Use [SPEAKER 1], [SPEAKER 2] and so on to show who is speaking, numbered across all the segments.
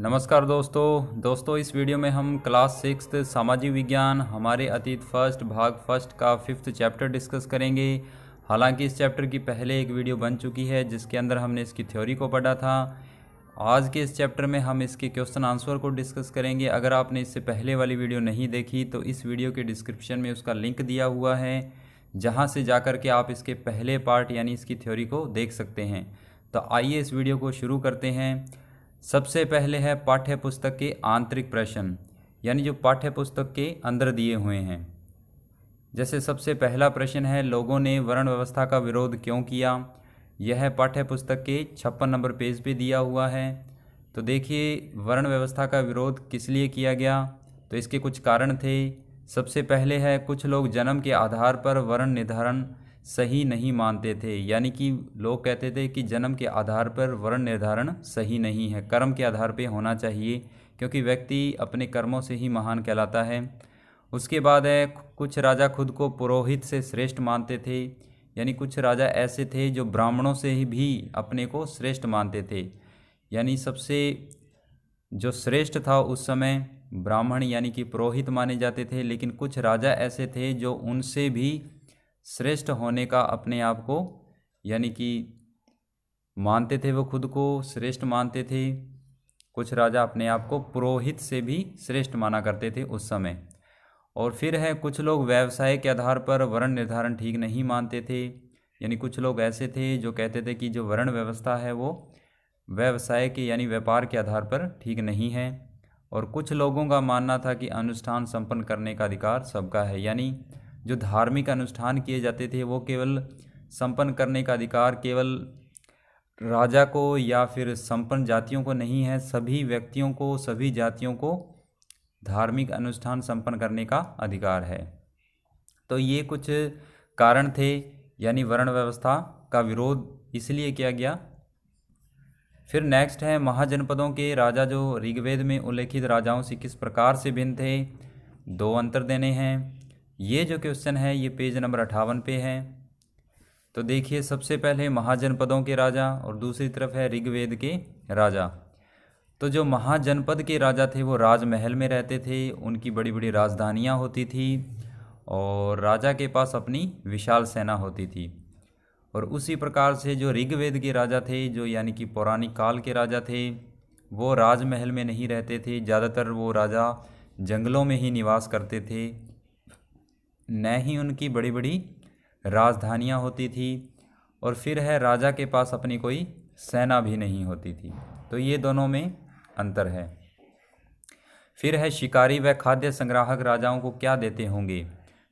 [SPEAKER 1] नमस्कार दोस्तों इस वीडियो में हम क्लास 6 सामाजिक विज्ञान हमारे अतीत फर्स्ट भाग फर्स्ट का 5th चैप्टर डिस्कस करेंगे। हालांकि इस चैप्टर की पहले एक वीडियो बन चुकी है जिसके अंदर हमने इसकी थ्योरी को पढ़ा था। आज के इस चैप्टर में हम इसके क्वेश्चन आंसर को डिस्कस करेंगे। अगर आपने इससे पहले वाली वीडियो नहीं देखी तो इस वीडियो के डिस्क्रिप्शन में उसका लिंक दिया हुआ है, जहाँ से जाकर के आप इसके पहले पार्ट यानी इसकी थ्योरी को देख सकते हैं। तो आइए इस वीडियो को शुरू करते हैं। सबसे पहले है पाठ्य पुस्तक के आंतरिक प्रश्न, यानी जो पाठ्य पुस्तक के अंदर दिए हुए हैं। जैसे सबसे पहला प्रश्न है, लोगों ने वर्ण व्यवस्था का विरोध क्यों किया। यह है पाठ्य पुस्तक के 56 नंबर पेज पे दिया हुआ है। तो देखिए, वर्ण व्यवस्था का विरोध किस लिए किया गया, तो इसके कुछ कारण थे। सबसे पहले है, कुछ लोग जन्म के आधार पर वर्ण निर्धारण सही नहीं मानते थे, यानी कि लोग कहते थे कि जन्म के आधार पर वर्ण निर्धारण सही नहीं है, कर्म के आधार पे होना चाहिए, क्योंकि व्यक्ति अपने कर्मों से ही महान कहलाता है। उसके बाद है, कुछ राजा खुद को पुरोहित से श्रेष्ठ मानते थे, यानी कुछ राजा ऐसे थे जो ब्राह्मणों से ही भी अपने को श्रेष्ठ मानते थे, यानी सबसे जो श्रेष्ठ था उस समय ब्राह्मण यानी कि पुरोहित माने जाते थे। लेकिन कुछ राजा ऐसे थे जो उनसे भी श्रेष्ठ होने का अपने आप को यानी कि मानते थे, वो खुद को श्रेष्ठ मानते थे। कुछ राजा अपने आप को पुरोहित से भी श्रेष्ठ माना करते थे उस समय। और फिर है, कुछ लोग व्यवसाय के आधार पर वर्ण निर्धारण ठीक नहीं मानते थे, यानी कुछ लोग ऐसे थे जो कहते थे कि जो वर्ण व्यवस्था है वो व्यवसाय के यानी व्यापार के आधार पर ठीक नहीं है। और कुछ लोगों का मानना था कि अनुष्ठान संपन्न करने का अधिकार सबका है, यानी जो धार्मिक अनुष्ठान किए जाते थे वो केवल संपन्न करने का अधिकार केवल राजा को या फिर संपन्न जातियों को नहीं है, सभी व्यक्तियों को, सभी जातियों को धार्मिक अनुष्ठान संपन्न करने का अधिकार है। तो ये कुछ कारण थे, यानी वर्ण व्यवस्था का विरोध इसलिए किया गया। फिर नेक्स्ट है, महाजनपदों के राजा जो ऋग्वेद में उल्लेखित राजाओं से किस प्रकार से भिन्न थे। 2 अंतर देने हैं। ये जो क्वेश्चन है ये पेज नंबर 58 पे है। तो देखिए, सबसे पहले महाजनपदों के राजा और दूसरी तरफ है ऋग्वेद के राजा। तो जो महाजनपद के राजा थे वो राजमहल में रहते थे, उनकी बड़ी बड़ी राजधानियाँ होती थी और राजा के पास अपनी विशाल सेना होती थी। और उसी प्रकार से जो ऋग्वेद के राजा थे, जो यानी कि पौराणिक काल के राजा थे, वो राजमहल में नहीं रहते थे। ज़्यादातर वो राजा जंगलों में ही निवास करते थे, न ही उनकी बड़ी बड़ी राजधानियाँ होती थी। और फिर है, राजा के पास अपनी कोई सेना भी नहीं होती थी। तो ये दोनों में अंतर है। फिर है, शिकारी व खाद्य संग्राहक राजाओं को क्या देते होंगे।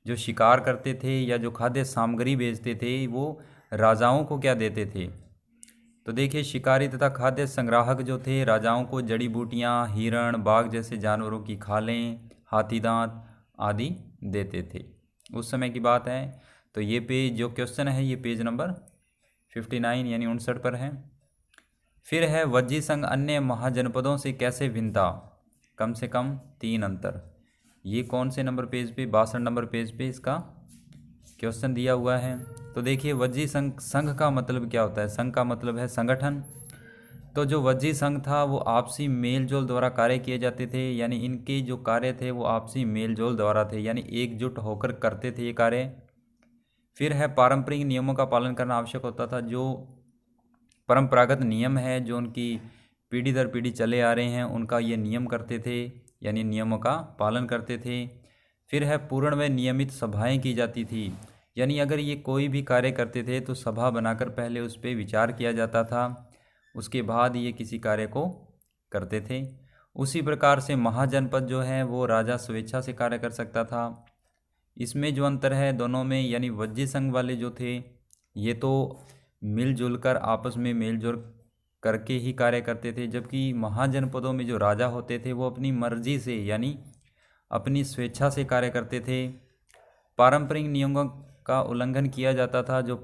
[SPEAKER 1] जो शिकार करते थे या जो खाद्य सामग्री बेचते थे वो राजाओं को क्या देते थे। तो देखिए, शिकारी तथा खाद्य संग्राहक जो थे राजाओं को जड़ी बूटियाँ, हिरण, बाघ जैसे जानवरों की खालें, हाथी दांत आदि देते थे। उस समय की बात है। तो ये पेज जो क्वेश्चन है ये पेज नंबर 59 यानी 59 पर है। फिर है, वज्जी संघ अन्य महाजनपदों से कैसे भिन्न था। कम से कम 3 अंतर। ये कौन से नंबर पेज पे, 62 नंबर पेज पे इसका क्वेश्चन दिया हुआ है। तो देखिए, वज्जी संघ का मतलब क्या होता है। संघ का मतलब है संगठन। तो जो वज्जी संघ था वो आपसी मेलजोल द्वारा कार्य किए जाते थे, यानी इनके जो कार्य थे वो आपसी मेलजोल द्वारा थे, यानी एकजुट होकर करते थे ये कार्य। फिर है, पारंपरिक नियमों का पालन करना आवश्यक होता था। जो परंपरागत नियम है जो उनकी पीढ़ी दर पीढ़ी चले आ रहे हैं उनका ये नियम करते थे, यानी नियमों का पालन करते थे। फिर है, पूर्ण व नियमित सभाएं की जाती थी, यानी अगर ये कोई भी कार्य करते थे तो सभा बनाकर पहले उस पर विचार किया जाता था, उसके बाद ये किसी कार्य को करते थे। उसी प्रकार से महाजनपद जो है वो राजा स्वेच्छा से कार्य कर सकता था। इसमें जो अंतर है दोनों में, यानी वज्जी संघ वाले जो थे ये तो मिलजुल कर आपस में मेलजोल करके ही कार्य करते थे, जबकि महाजनपदों में जो राजा होते थे वो अपनी मर्जी से यानी अपनी स्वेच्छा से कार्य करते थे। पारंपरिक नियमों का उल्लंघन किया जाता था। जो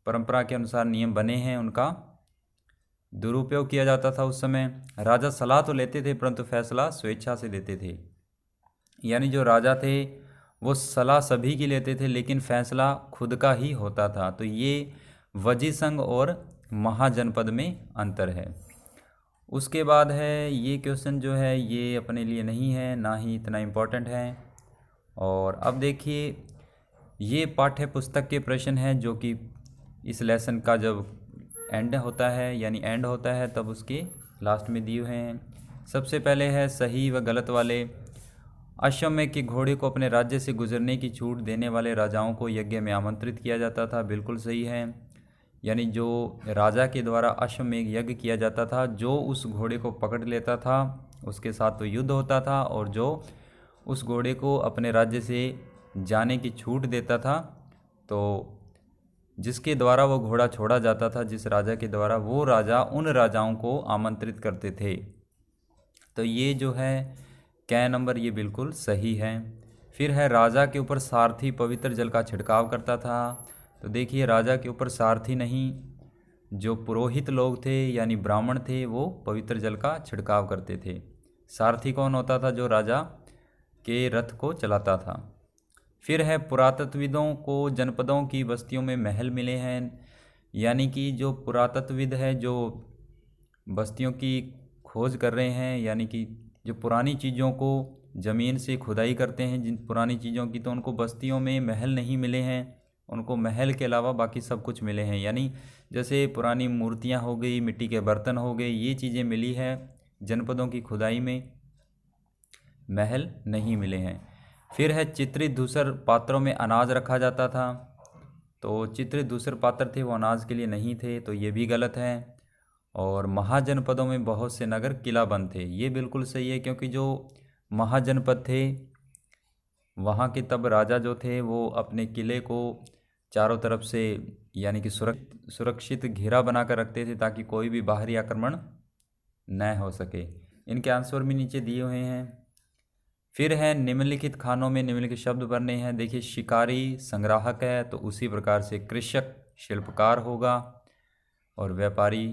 [SPEAKER 1] परंपरा के अनुसार नियम बने हैं उनका दुरुपयोग किया जाता था उस समय। राजा सलाह तो लेते थे परंतु फैसला स्वेच्छा से लेते थे, यानी जो राजा थे वो सलाह सभी की लेते थे लेकिन फैसला खुद का ही होता था। तो ये वज्जी संघ और महाजनपद में अंतर है। उसके बाद है ये क्वेश्चन जो है ये अपने लिए नहीं है, ना ही इतना इम्पोर्टेंट है। और अब देखिए ये पाठ्य पुस्तक के प्रश्न हैं जो कि इस लेसन का जब एंड होता है यानी एंड होता है तब उसके लास्ट में दिए हुए हैं। सबसे पहले है सही व गलत वाले। अश्वमेध के घोड़े को अपने राज्य से गुजरने की छूट देने वाले राजाओं को यज्ञ में आमंत्रित किया जाता था, बिल्कुल सही है। यानी जो राजा के द्वारा अश्वमेध यज्ञ किया जाता था, जो उस घोड़े को पकड़ लेता था उसके साथ तो युद्ध होता था, और जो उस घोड़े को अपने राज्य से जाने की छूट देता था, तो जिसके द्वारा वो घोड़ा छोड़ा जाता था, जिस राजा के द्वारा, वो राजा उन राजाओं को आमंत्रित करते थे। तो ये जो है कै नंबर ये बिल्कुल सही है। फिर है राजा के ऊपर सारथी पवित्र जल का छिड़काव करता था। तो देखिए राजा के ऊपर सारथी नहीं, जो पुरोहित लोग थे यानी ब्राह्मण थे वो पवित्र जल का छिड़काव करते थे। सारथी कौन होता था? जो राजा के रथ को चलाता था। फिर है पुरातत्वविदों को जनपदों की बस्तियों में महल मिले हैं। यानी कि जो पुरातत्वविद है जो बस्तियों की खोज कर रहे हैं, यानी कि जो पुरानी चीज़ों को ज़मीन से खुदाई करते हैं जिन पुरानी चीज़ों की, तो उनको बस्तियों में महल नहीं मिले हैं, उनको महल के अलावा बाकी सब कुछ मिले हैं। यानी जैसे पुरानी मूर्तियां हो गई, मिट्टी के बर्तन हो गए, ये चीज़ें मिली है जनपदों की खुदाई में, महल नहीं मिले हैं। फिर है चित्रित धूसर पात्रों में अनाज रखा जाता था। तो चित्रित धूसर पात्र थे वो अनाज के लिए नहीं थे, तो ये भी गलत है। और महाजनपदों में बहुत से नगर किलाबंद थे, ये बिल्कुल सही है, क्योंकि जो महाजनपद थे वहाँ के तब राजा जो थे वो अपने किले को चारों तरफ से यानी कि सुरक्षित घेरा बना कर रखते थे ताकि कोई भी बाहरी आक्रमण न हो सके। इनके आंसर भी नीचे दिए हुए हैं। फिर है निम्नलिखित खानों में निम्नलिखित शब्द भरने हैं। देखिए शिकारी संग्राहक है, तो उसी प्रकार से कृषक शिल्पकार होगा, और व्यापारी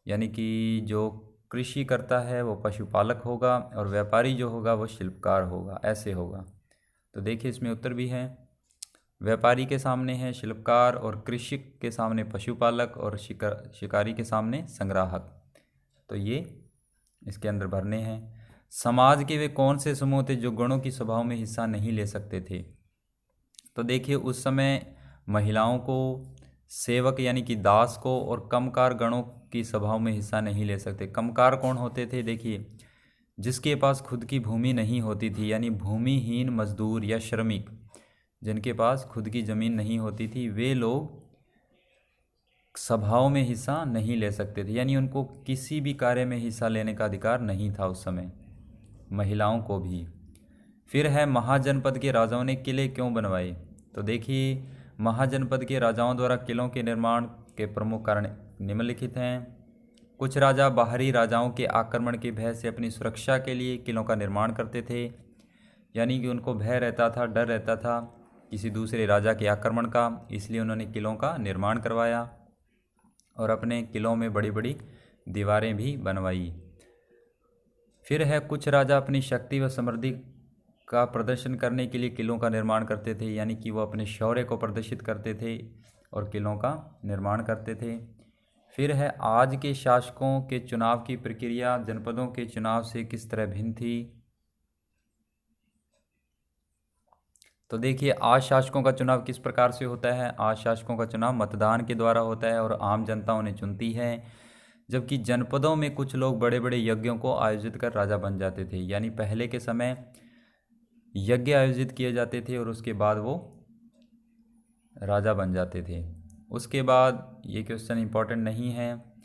[SPEAKER 1] यानी कि जो कृषि करता है वो पशुपालक होगा, और व्यापारी जो होगा वो शिल्पकार होगा, ऐसे होगा। तो देखिए इसमें उत्तर भी है, व्यापारी के सामने है शिल्पकार, और कृषक के सामने पशुपालक, और शिकारी के सामने संग्राहक। तो ये इसके अंदर भरने हैं। समाज के वे कौन से समूह थे जो गणों की सभाओं में हिस्सा नहीं ले सकते थे? तो देखिए उस समय महिलाओं को, सेवक यानी कि दास को, और कमकार गणों की सभाओं में हिस्सा नहीं ले सकते। कमकार कौन होते थे? देखिए जिसके पास खुद की भूमि नहीं होती थी, यानी भूमिहीन मजदूर या श्रमिक जिनके पास खुद की ज़मीन नहीं होती थी, वे लोग सभाओं में हिस्सा नहीं ले सकते थे, यानी उनको किसी भी कार्य में हिस्सा लेने का अधिकार नहीं था उस समय, महिलाओं को भी। फिर है महाजनपद के राजाओं ने किले क्यों बनवाए? तो देखिए महाजनपद के राजाओं द्वारा किलों के निर्माण के प्रमुख कारण निम्नलिखित हैं। कुछ राजा बाहरी राजाओं के आक्रमण के भय से अपनी सुरक्षा के लिए किलों का निर्माण करते थे, यानी कि उनको भय रहता था, डर रहता था किसी दूसरे राजा के आक्रमण का, इसलिए उन्होंने किलों का निर्माण करवाया और अपने किलों में बड़ी बड़ी दीवारें भी बनवाई। फिर है कुछ राजा अपनी शक्ति व समृद्धि का प्रदर्शन करने के लिए किलों का निर्माण करते थे, यानी कि वो अपने शौर्य को प्रदर्शित करते थे और किलों का निर्माण करते थे। फिर है आज के शासकों के चुनाव की प्रक्रिया जनपदों के चुनाव से किस तरह भिन्न थी? तो देखिए आज शासकों का चुनाव किस प्रकार से होता है? आज शासकों का चुनाव मतदान के द्वारा होता है और आम जनता उन्हें चुनती है, जबकि जनपदों में कुछ लोग बड़े बड़े यज्ञों को आयोजित कर राजा बन जाते थे। यानी पहले के समय यज्ञ आयोजित किए जाते थे और उसके बाद वो राजा बन जाते थे। उसके बाद ये क्वेश्चन इंपॉर्टेंट नहीं है।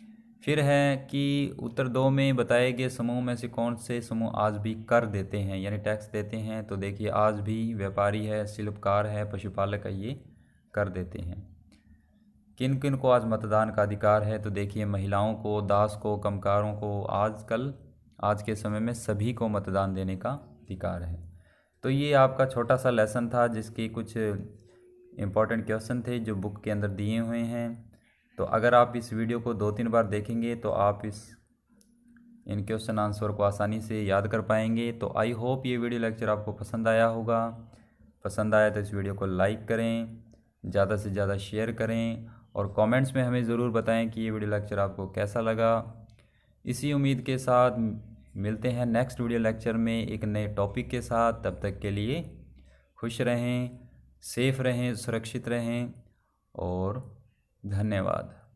[SPEAKER 1] फिर है कि उत्तर 2 में बताए गए समूह में से कौन से समूह आज भी कर देते हैं यानी टैक्स देते हैं? तो देखिए आज भी व्यापारी है, शिल्पकार है, पशुपालक है, ये कर देते हैं। किन किन को आज मतदान का अधिकार है? तो देखिए महिलाओं को, दास को, कमकारों को, आज के समय में सभी को मतदान देने का अधिकार है। तो ये आपका छोटा सा लेसन था जिसके कुछ इम्पॉर्टेंट क्वेश्चन थे जो बुक के अंदर दिए हुए हैं। तो अगर आप इस वीडियो को 2-3 बार देखेंगे तो आप इन क्वेश्चन आंसर को आसानी से याद कर पाएंगे। तो आई होप ये वीडियो लेक्चर आपको पसंद आया होगा। पसंद आया तो इस वीडियो को लाइक करें, ज़्यादा से ज़्यादा शेयर करें और कमेंट्स में हमें ज़रूर बताएं कि ये वीडियो लेक्चर आपको कैसा लगा। इसी उम्मीद के साथ मिलते हैं नेक्स्ट वीडियो लेक्चर में एक नए टॉपिक के साथ। तब तक के लिए खुश रहें, सेफ रहें, सुरक्षित रहें और धन्यवाद।